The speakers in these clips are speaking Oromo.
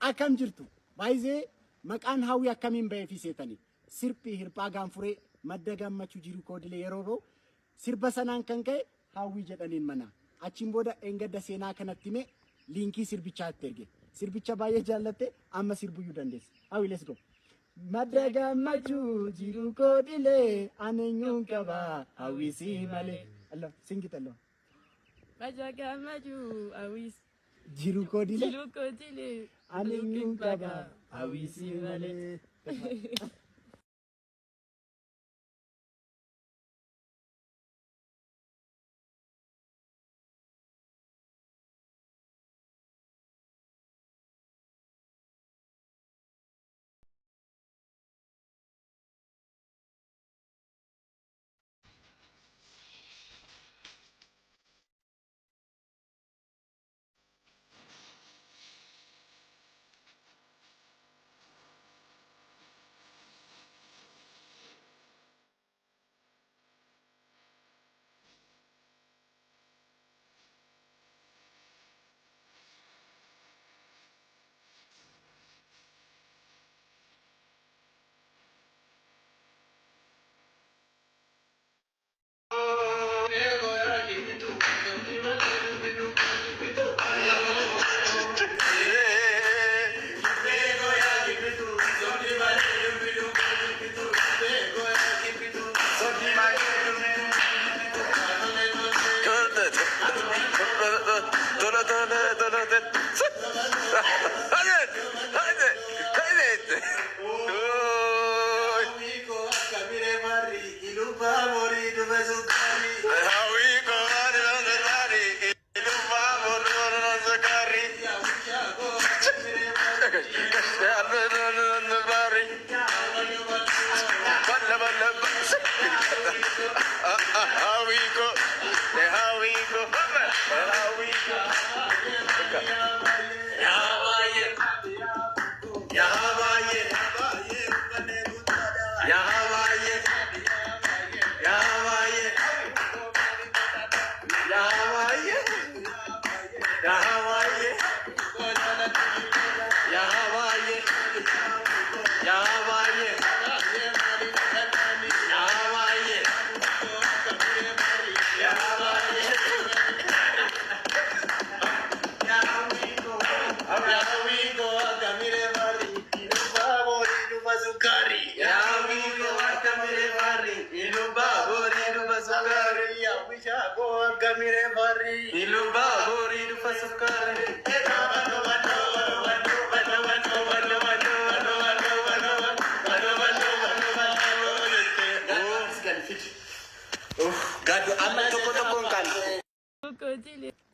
Akam jirtu baay'ee maqaan hawwi akkamiin ba'ee fi seetanii sirbi hirphaa gaanfuree madda gammachuu jiru koodilee yeroo ba'u sirba sanaan kan ka'e hawwi jedhaniin mana achiin booda engadda seenaa kanatti hime liinkii sirbichaatti erge sirbicha baay'ee jaallatte amma sirbuyyuu dandeesse hawwi let's go. Madda gammachuu jiru koodilee aneenyuun qaba hawwisi malee Allah singit Allah. Madda gammachuu hawwisi jiru koodilee aneenyuun qaba hawwisi malee.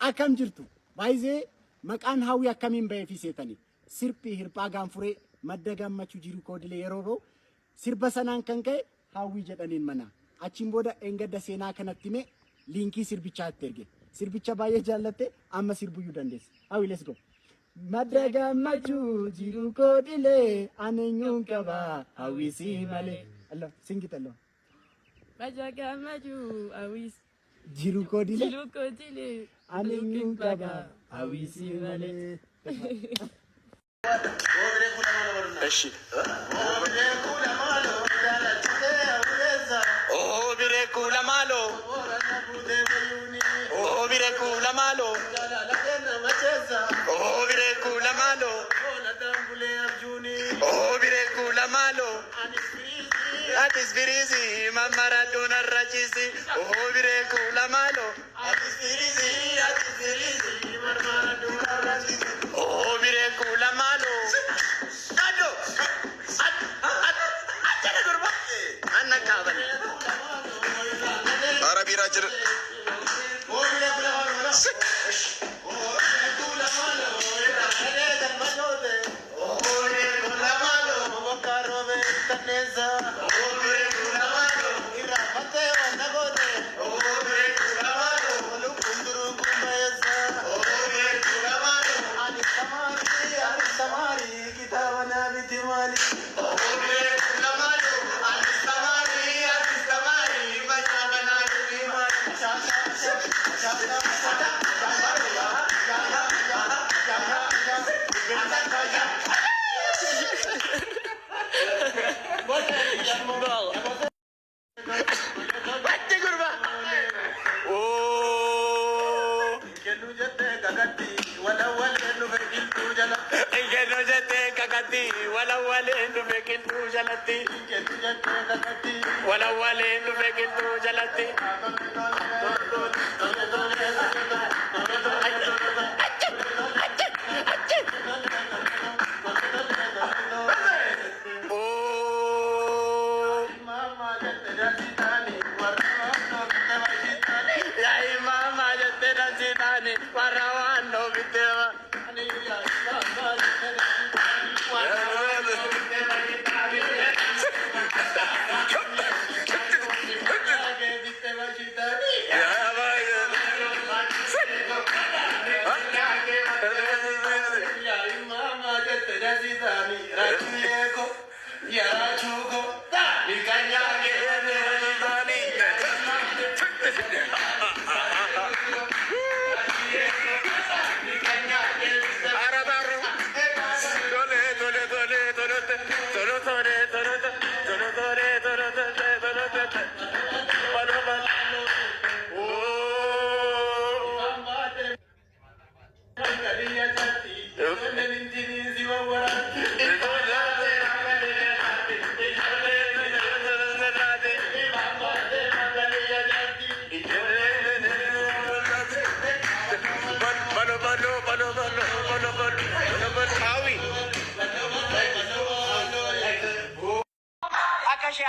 Akam jirtu baay'ee maqaan hawwi akkamiin ba'ee fi seetanii sirbi hirphaa gaanfuree madda gammachuu jiru koodilee yeroo ba'u sirba sanaan kan ka'e hawwi jedhaniin mana achiin booda engadda seenaa kanatti hime liinkii sirbichaatti erge sirbicha baay'ee jaallatte amma sirbuyyuu dandeesse hawwi let's go. Madda gammachuu jiru koodilee aneenyuun qaba hawwisi malee Allah singit Allah. Madda gammachuu hawwisi jiru koodilee aneenyuun qaba hawwisi malee. እሺ Atis birizi mamaradona rachisi oh bireku la malo atis birizi mamaradona rachisi oh bireku la malo ado ajana durba anna kabani arabi rajir oh bireku la malo oh bireku la malo ele dal majode oh bireku la malo bokaro be taneza Oh, walawwaleen dhufe qilxuu jalatti walawwaleen dhufe qilxuu jalatti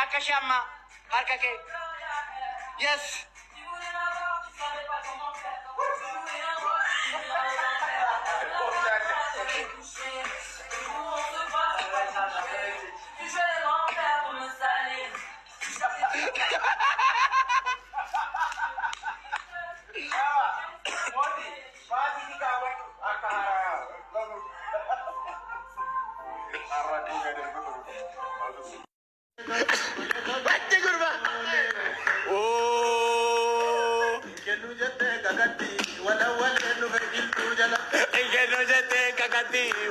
Akashama, Arkake. Yes.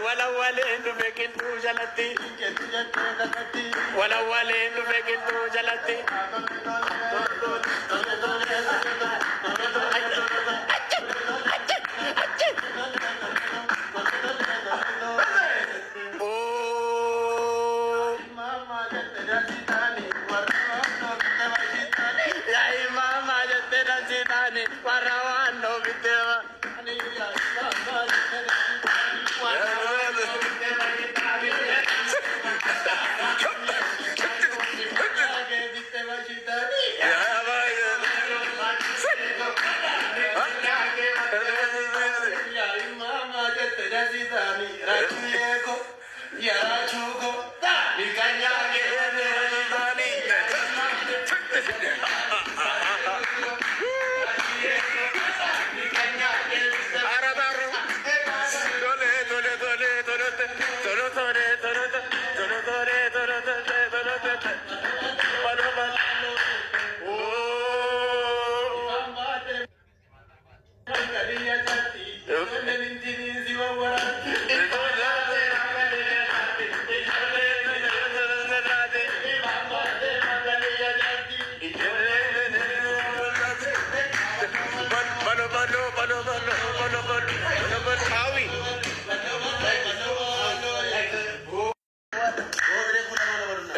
walawwaleen dhufe qilxuu jalatti walawwaleen dhufe qilxuu jalatti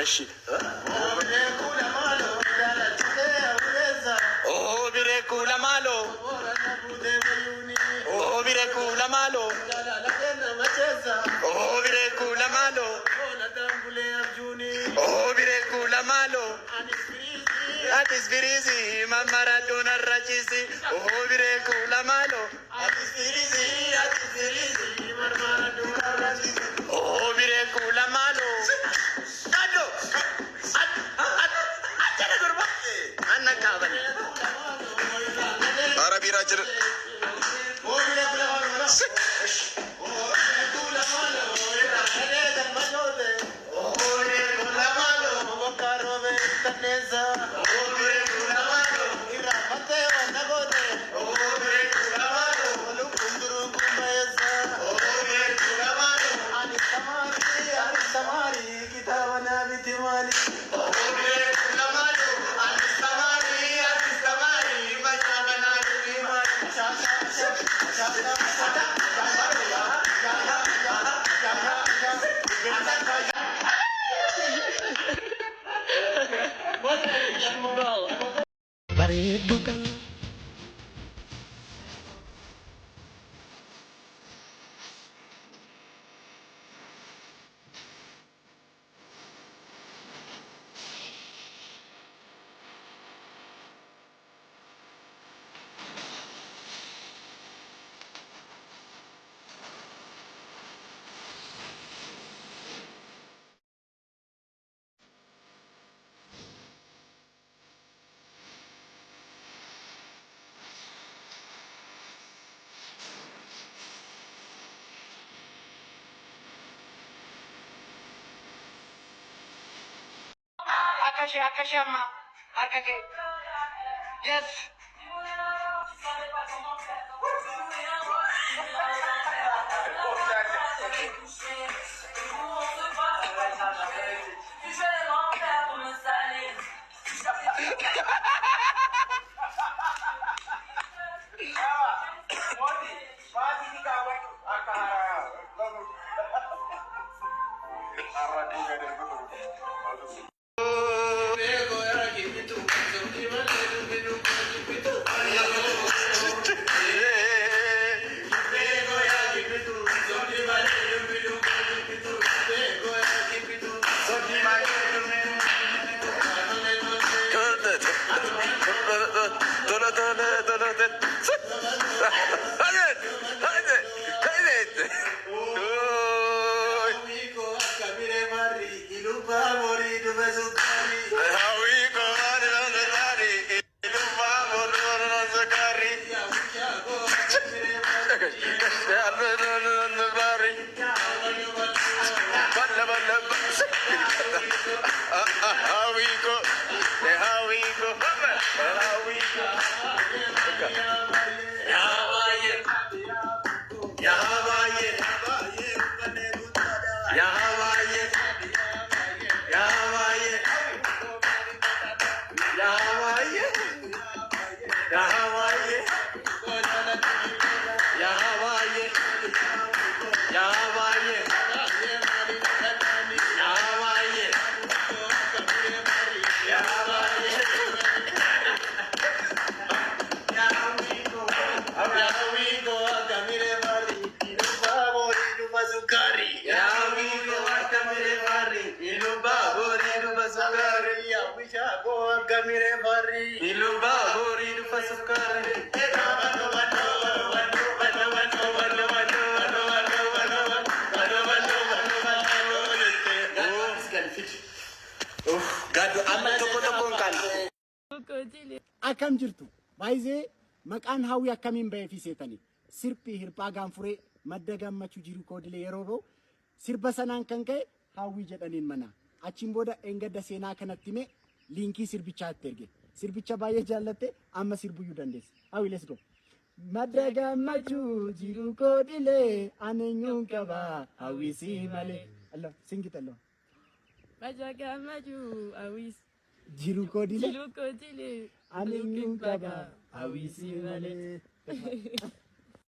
እሺ Atis birizi Maradona rachisi oh bireku la malo Atis birizi Maradona rachisi oh bireku la malo Ado Ajara gurba Anna kaban Arabi rajir oh bireku la malo oh bireku la malo Ere majode oh bireku la malo Bokaro ve taneza Thank you. akashama akake. Yes. Akam jirtu baay'ee maqaan hawwi akkamiin ba'ee fi seetanii sirbi hirphaa gaanfuree madda gammachuu jiru koodilee yeroo ba'u sirba sanaan kan ka'e hawwi jedhaniin mana achiin booda engadda seenaa kanatti mee liinkii sirbichaatti erge sirbicha baay'ee jaallatte amma sirbuyyuu dandeesse hawwi let's go madda gammachuu jiru koodilee aneenyuun qaba hawwi si malee Allah singitalo madda gammachuu hawwis jiru koodilee jiru koodilee aneenyuun qaba hawwi si malee